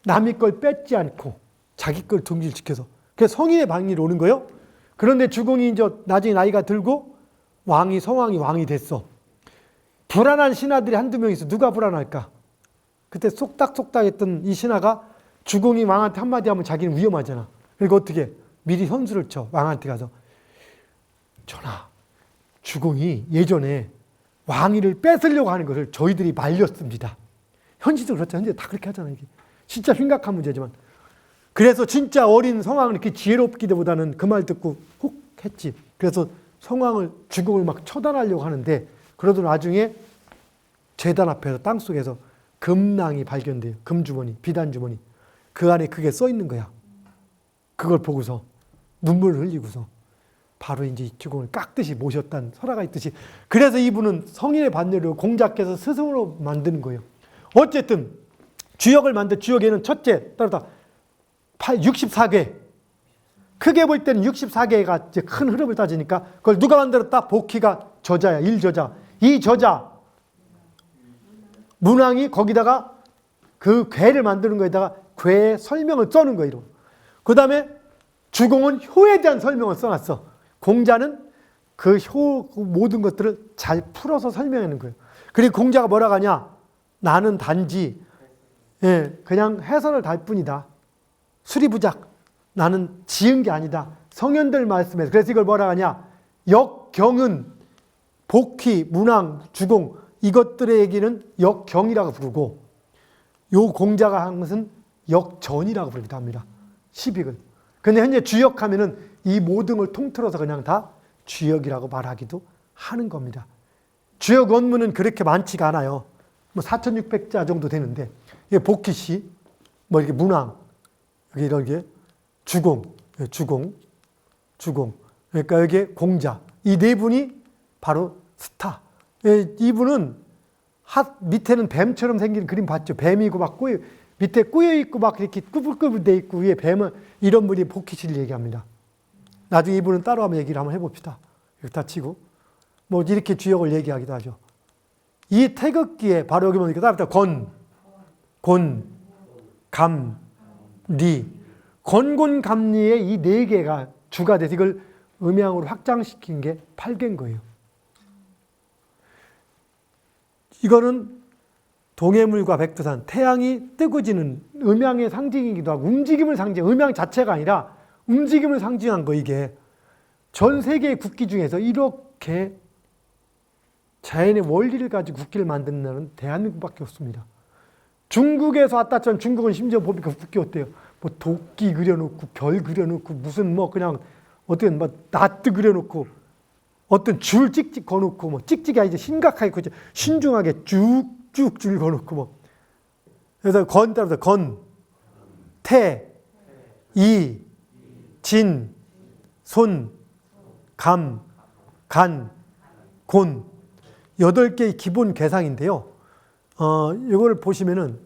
남의 걸 뺏지 않고 자기 걸 등질시켜서. 그래서 성인의 방위로 오는 거예요. 그런데 주공이 이제 나중에 나이가 들고 성왕이 왕이 됐어. 불안한 신하들이 한두 명 있어. 누가 불안할까? 그때 쏙닥쏙닥 했던 이 신하가 주공이 왕한테 한마디 하면 자기는 위험하잖아. 그러니까 어떻게? 미리 현수를 쳐. 왕한테 가서. 전하, 주공이 예전에 왕위를 뺏으려고 하는 것을 저희들이 말렸습니다. 현실도 그렇잖아요. 현재 다 그렇게 하잖아요. 이게. 진짜 심각한 문제지만. 그래서 진짜 어린 성왕은 이렇게 지혜롭기보다는 그 말 듣고 혹 했지. 그래서 주공을 막 처단하려고 하는데 그러다 나중에 제단 앞에서 땅속에서 금낭이 발견돼요. 금주머니, 비단주머니. 그 안에 그게 써 있는 거야. 그걸 보고서 눈물을 흘리고서 바로 이제 주공을 깎듯이 모셨다는 설화가 있듯이. 그래서 이분은 성인의 반열로 공자께서 스스로 만드는 거예요. 어쨌든 주역을 만든 주역에는 첫째, 따라다 64개. 크게 볼 때는 64개가 이제 큰 흐름을 따지니까 그걸 누가 만들었다? 복희가 저자야, 1저자. 이 저자, 문왕이 거기다가 그 괴를 만드는 거에다가 괴의 설명을 써는 거예요. 그 다음에 주공은 효에 대한 설명을 써놨어. 공자는 그 모든 것들을 잘 풀어서 설명하는 거예요. 그리고 공자가 뭐라고 하냐? 나는 단지 그냥 해설을 달 뿐이다. 수리부작. 나는 지은 게 아니다. 성현들 말씀에서. 그래서 이걸 뭐라고 하냐? 역경은 복희, 문왕, 주공 이것들의 얘기는 역경이라고 부르고 요 공자가 한 것은 역전이라고 부르기도 합니다. 시빅을. 근데 현재 주역하면은 이 모든 걸 통틀어서 그냥 다 주역이라고 말하기도 하는 겁니다. 주역 원문은 그렇게 많지가 않아요. 뭐 4,600자 정도 되는데, 이게 복희시, 뭐 이렇게 문왕, 여기 이렇게 주공. 그러니까 여기 공자. 이 네 분이 바로 스타. 이분은 밑에는 뱀처럼 생긴 그림 봤죠? 뱀이고 막 밑에 꾸여있고 막 이렇게 꾸불꾸불 돼 있고 위에 뱀은 이런 분이 복희시를 얘기합니다. 나중에 이분은 따로 한번 얘기를 한번 해봅시다. 이렇게 다 치고. 뭐 이렇게 주역을 얘기하기도 하죠. 이 태극기에 바로 여기 보니까 따로 곤, 감, 리. 건곤감리의 이 네 개가 주가 돼서 이걸 음양으로 확장시킨 게 8개인 거예요. 이거는 동해물과 백두산, 태양이 뜨고 지는 음양의 상징이기도 하고 움직임을 음양 자체가 아니라 움직임을 상징한 거 이게. 전 세계의 국기 중에서 이렇게 자연의 원리를 가지고 국기를 만드는 나라는 대한민국밖에 없습니다. 중국에서 왔다 전 중국은 심지어 보니까 국기 어때요? 뭐 도끼 그려놓고 별 그려놓고 무슨 뭐 그냥 어떤 뭐 나트 그려놓고 어떤 줄 찍찍 거놓고 뭐 찍찍이 아니지 심각하게 신중하게 쭉쭉 줄 거놓고 뭐 그래서 건 따라서 건, 태, 이, 진, 손, 감, 간, 곤 8개의 기본 괴상인데요. 이걸 보시면은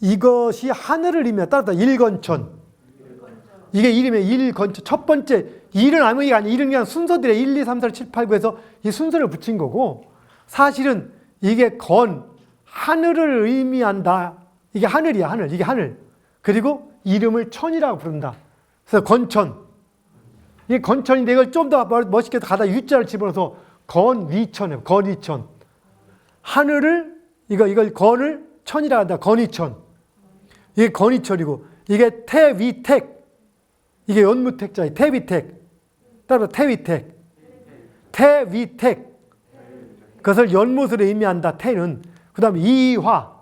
이것이 하늘을 의미하는 따라 일건천. 이게 이름의 일건천. 첫 번째 일은 아무리가 아니라 일은 그냥 순서들의 1, 2, 3, 4, 7, 8, 9에서 이 순서를 붙인 거고 사실은 이게 하늘을 의미한다. 이게 하늘이야, 하늘. 이게 하늘. 그리고 이름을 천이라고 부른다. 그래서 건천. 이게 건천인데 이걸 좀 더 멋있게 가다 유자를 집어넣어서 건위천이에요. 건위천. 하늘을 이걸 건을 천이라고 한다. 건위천. 이게 건위천이고 이게 태위택. 이게 연무택자예요. 태위택. 따라서 태위택. 태위택. 그것을 연못을 의미한다. 태는. 그 다음에 이화.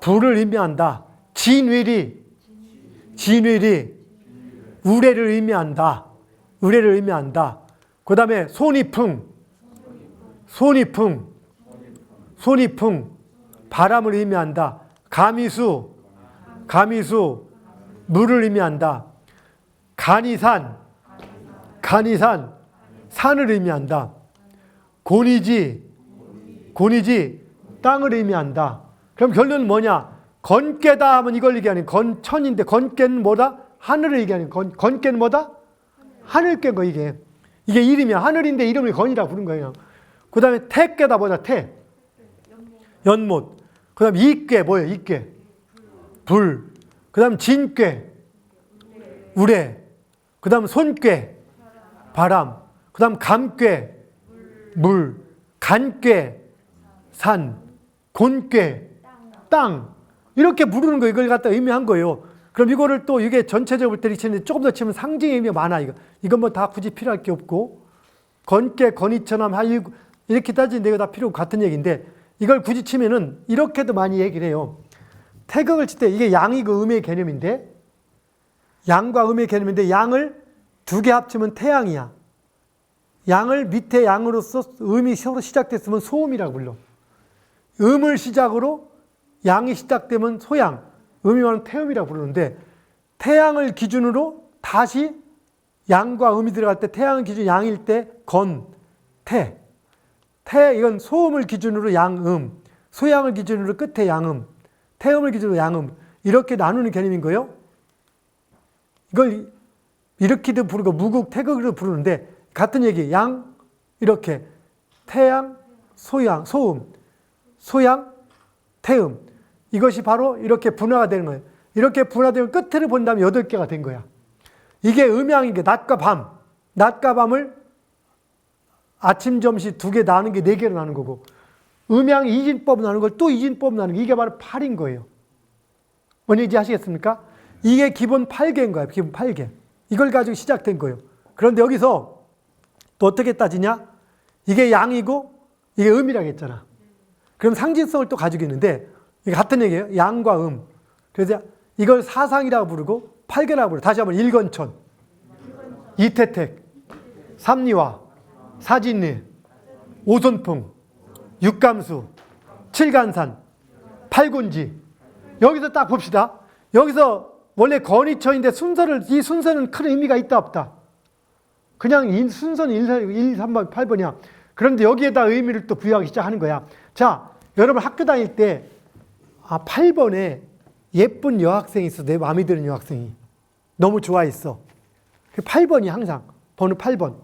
불을 의미한다. 진위리. 우레를 의미한다. 그 다음에 손이풍. 바람을 의미한다. 가미수. 물을 의미한다. 간이산. 산을 의미한다. 곤이지. 땅을 의미한다. 그럼 결론은 뭐냐? 건깨다 하면 이걸 얘기하는 건천인데 건깨는 뭐다? 하늘을 얘기하는 건깨는 뭐다? 하늘깨인 거 이게 이름이야. 하늘인데 이름을 건이라고 부른 거예요. 그 다음에 태깨다 뭐다? 태. 연못. 그 다음에 이깨 뭐예요? 이깨. 불. 그 다음 진깨. 우레. 그 다음 손깨. 바람. 그 다음 감깨. 물. 간깨. 산. 곤깨. 땅. 이렇게 부르는 거 이걸 갖다 의미한 거예요. 그럼 이거를 또 이게 전체적으로 볼 때 치는데 조금 더 치면 상징의 의미가 많아. 이건 뭐 다 굳이 필요할 게 없고 건깨, 건이천함, 이렇게 따지는데 이거 다 필요 없고 같은 얘기인데 이걸 굳이 치면은 이렇게도 많이 얘기를 해요. 태극을 칠 때 이게 양이고 음의 개념인데 양과 음의 개념인데 양을 두 개 합치면 태양이야. 양을 밑에 양으로서 음이 서로 시작됐으면 소음이라고 불러. 음을 시작으로 양이 시작되면 소양, 음이 말하면 태음이라고 부르는데 태양을 기준으로 다시 양과 음이 들어갈 때 태양을 기준 양일 때 건, 태. 이건 소음을 기준으로 양음, 소양을 기준으로 끝에 양음, 태음을 기준으로 양음, 이렇게 나누는 개념인 거예요. 이걸 이렇게도 부르고 무국, 태극으로 부르는데 같은 얘기. 양 이렇게 태양, 소양, 소음, 소양, 태음. 이것이 바로 이렇게 분화가 되는 거예요. 이렇게 분화되면 끝을 본다면 8개가 된 거야. 이게 음양인 게 낮과 밤. 낮과 밤을 아침, 점심 2개 나누는 게 4개로 나누는 거고, 음양 이진법 나누는 걸 또 이진법 나누는 게 이게 바로 8인 거예요. 뭔 얘기인지 아시겠습니까? 이게 기본 8개인 거예요. 기본 8개. 이걸 가지고 시작된 거예요. 그런데 여기서 또 어떻게 따지냐? 이게 양이고 이게 음이라고 했잖아. 그럼 상징성을 또 가지고 있는데 이게 같은 얘기예요. 양과 음. 그래서 이걸 사상이라고 부르고 8개라고 부르고, 다시 한번 일건천, 이태택, 삼리화, 사진리, 오손풍, 육감수, 칠간산, 팔군지. 여기서 딱 봅시다. 여기서 원래 건의처인데 이 순서는 큰 의미가 있다 없다? 그냥 순서는 1, 3번, 8번이야. 그런데 여기에다 의미를 또 부여하기 시작하는 거야. 자, 여러분 학교 다닐 때 8번에 예쁜 여학생이 있어. 내 마음에 드는 여학생이. 너무 좋아했어. 8번이 항상 번호 8번.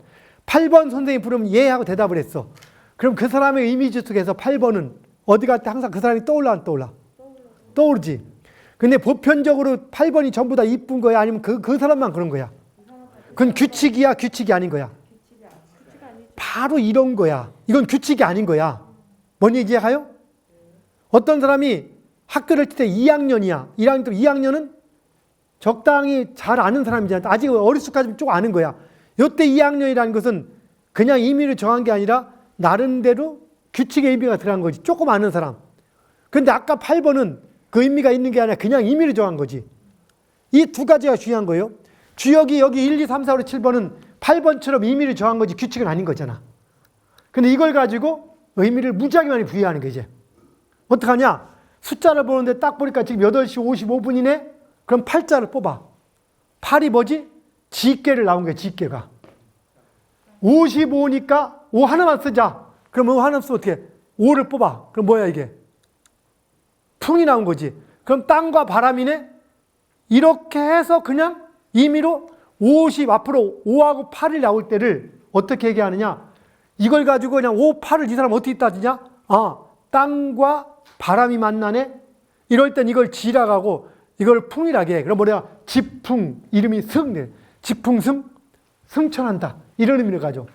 8번 선생님이 부르면 예 하고 대답을 했어. 그럼 그 사람의 이미지 속에서 8번은 어디 갈 때 항상 그 사람이 떠올라 안 떠올라? 떠오르지. 근데 보편적으로 8번이 전부 다 이쁜 거야? 아니면 그 사람만 그런 거야? 그건 규칙이야? 규칙이 아닌 거야? 바로 이런 거야. 이건 규칙이 아닌 거야. 뭔 얘기 이해가요? 어떤 사람이 학교를 때 2학년이야. 1학년 때 2학년은 적당히 잘 아는 사람이잖아. 아직 어리숙하지만 좀 아는 거야. 요때 2학년이라는 것은 그냥 의미를 정한 게 아니라 나름대로 규칙의 의미가 들어간 거지. 조금 아는 사람. 근데 아까 8번은 그 의미가 있는 게 아니라 그냥 의미를 정한 거지. 이 두 가지가 중요한 거예요. 주역이 여기 1, 2, 3, 4, 5, 7번은 8번처럼 의미를 정한 거지 규칙은 아닌 거잖아. 근데 이걸 가지고 의미를 무지하게 많이 부여하는 게 이제. 어떡하냐? 숫자를 보는데 딱 보니까 지금 8시 55분이네? 그럼 8자를 뽑아. 8이 뭐지? 지께를 나온 거야, 지께가. 55니까 5 하나만 쓰자. 그럼 5 하나 쓰면 어떻게 해? 5를 뽑아. 그럼 뭐야 이게? 풍이 나온 거지. 그럼 땅과 바람이네? 이렇게 해서 그냥 임의로 50 앞으로 5하고 8이 나올 때를 어떻게 얘기하느냐? 이걸 가지고 그냥 5, 8을 이 사람 어떻게 따지냐? 땅과 바람이 만나네? 이럴 땐 이걸 지라고 하고 이걸 풍이라게 해. 그럼 뭐냐? 지풍, 이름이 승. 지풍승? 승천한다. 이런 의미를 가져.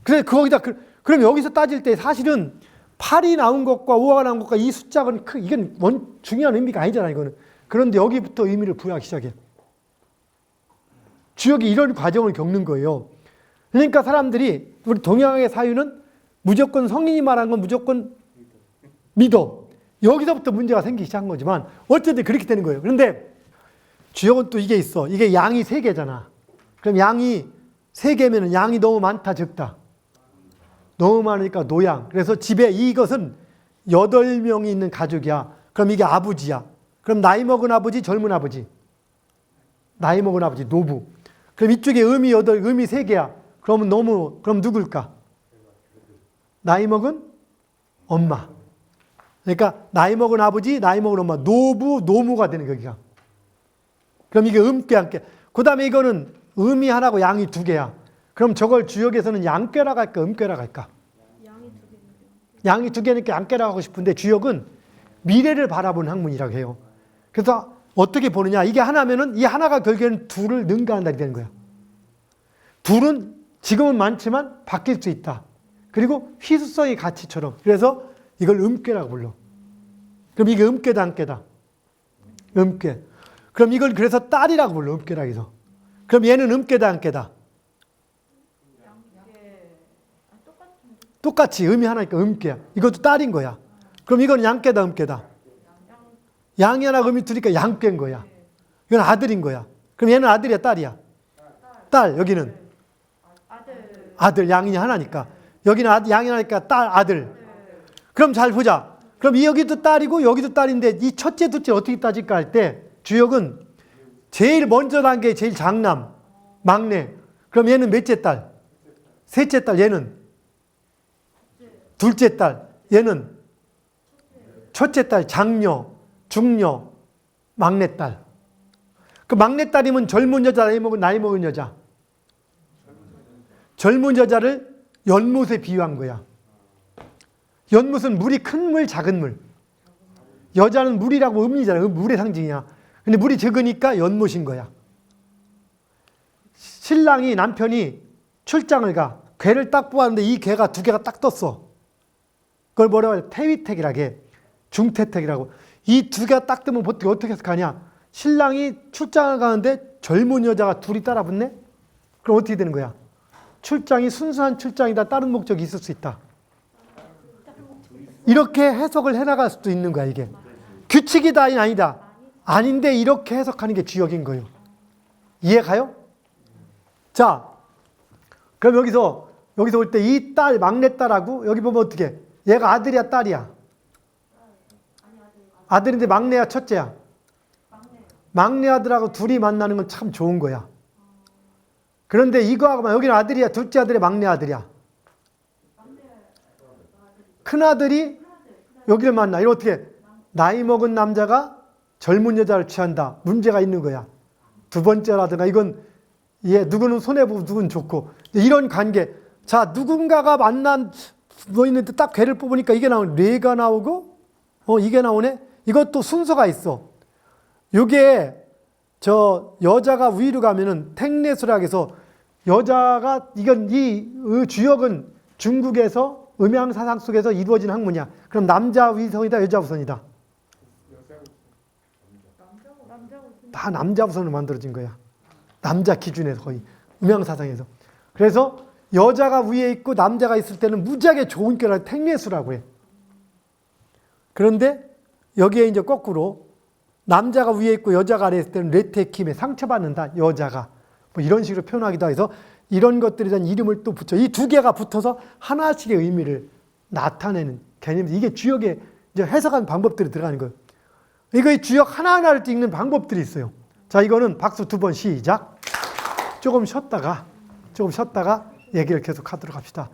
그래서 거기다, 그럼 여기서 따질 때 사실은 8이 나온 것과 5가 나온 것과 이 숫자는 이건 중요한 의미가 아니잖아, 이거는. 그런데 여기부터 의미를 부여하기 시작해. 주역이 이런 과정을 겪는 거예요. 그러니까 사람들이, 우리 동양의 사유는 무조건 성인이 말한 건 무조건 믿어. 여기서부터 문제가 생기기 시작한 거지만 어쨌든 그렇게 되는 거예요. 그런데 주역은 또 이게 있어. 이게 양이 3개잖아. 그럼 양이 3개면 양이 너무 많다, 적다? 너무 많으니까 노양. 그래서 집에 이것은 8명이 있는 가족이야. 그럼 이게 아버지야. 그럼 나이 먹은 아버지, 젊은 아버지. 나이 먹은 아버지, 노부. 그럼 이쪽에 음이 음이 3개야. 그럼 누굴까? 나이 먹은 엄마. 그러니까 나이 먹은 아버지, 나이 먹은 엄마, 노부, 노무가 되는 거기가. 그럼 이게 음께 양께. 그 다음에 이거는 음이 하나고 양이 2개야. 그럼 저걸 주역에서는 양꾀라고 할까, 음꾀라고 할까? 양이 2개니까 양꾀라고 하고 싶은데 주역은 미래를 바라보는 학문이라고 해요. 그래서 어떻게 보느냐? 이게 하나면은 이 하나가 결국에는 둘을 능가한다 되는 거야. 둘은 지금은 많지만 바뀔 수 있다. 그리고 희수성의 가치처럼. 그래서 이걸 음꾀라고 불러. 그럼 이게 음꾀다, 안꾀다? 음꾀. 그럼 이걸 그래서 딸이라고 불러, 음꾀라고 해서. 그럼 얘는 음꾀다, 안꾀다? 똑같이 음이 하나니까 음꾀야. 이것도 딸인 거야. 그럼 이건 양꾀다, 음꾀다? 양이 하나 음이 두니까 양꾀인 거야. 이건 아들인 거야. 그럼 얘는 아들이야, 딸이야? 딸. 여기는 아들. 양이 하나니까. 여기는 양이 하나니까 딸, 아들. 그럼 잘 보자. 그럼 여기도 딸이고 여기도 딸인데 이 첫째, 둘째 어떻게 따질까 할 때 주역은 제일 먼저 난 게 제일 장남, 막내. 그럼 얘는 몇째 딸? 셋째 딸. 얘는 둘째 딸, 얘는 첫째 딸, 장녀, 중녀, 막내딸. 그 막내딸이면 젊은 여자, 나이 먹은 여자. 젊은 여자를 연못에 비유한 거야. 연못은 물이 큰 물, 작은 물. 여자는 물이라고 음이잖아. 물의 상징이야. 근데 물이 적으니까 연못인 거야. 신랑이, 남편이 출장을 가. 괴를 딱 보았는데 이 괴가 두 개가 딱 떴어. 그걸 뭐라고 해요? 태위택이라고 해. 중태택이라고. 이 두 개가 딱 뜨면 보통 어떻게 해석하냐? 신랑이 출장을 가는데 젊은 여자가 둘이 따라 붙네? 그럼 어떻게 되는 거야? 출장이 순수한 출장이다. 다른 목적이 있을 수 있다. 이렇게 해석을 해나갈 수도 있는 거야, 이게. 규칙이다, 아니다. 아닌데 이렇게 해석하는 게 주역인 거예요. 이해가요? 자, 그럼 여기서 올 때 이 딸, 막내딸하고 여기 보면 어떻게? 얘가 아들이야, 딸이야? 아들인데 막내야, 첫째야? 막내 아들하고 둘이 만나는 건 참 좋은 거야. 그런데 이거하고 여기는 아들이야, 둘째 아들이야, 막내 아들이야? 큰 아들이 여기를 만나. 이거 어떻게? 나이 먹은 남자가 젊은 여자를 취한다. 문제가 있는 거야. 두 번째라든가 이건 누구는 손해보고 누구는 좋고 이런 관계. 자, 누군가가 만난 뭐 있는데 딱 괴를 뽑으니까 이게 나오네. 뇌가 나오고 이게 나오네. 이것도 순서가 있어. 요게 저 여자가 위로 가면은 택례수라고 해서 여자가 이건 이 주역은 중국에서 음양사상 속에서 이루어진 학문이야. 그럼 남자 위선이다, 여자 우선이다? 다 남자 우선으로 만들어진 거야. 남자 기준에서 거의 음양사상에서. 그래서 여자가 위에 있고 남자가 있을 때는 무지하게 좋은 꾀라 택례수라고 해. 그런데 여기에 이제 거꾸로 남자가 위에 있고 여자가 아래에 있을 때는 레테킴에 상처받는다. 여자가. 뭐 이런 식으로 표현하기도 해서 이런 것들에 대한 이름을 또 붙여. 이 두 개가 붙어서 하나씩의 의미를 나타내는 개념이 이게 주역에 이제 해석하는 방법들이 들어가는 거예요. 이거 주역 하나하나를 읽는 방법들이 있어요. 자, 이거는 박수 두 번 시작. 조금 쉬었다가 얘기를 계속 하도록 합시다.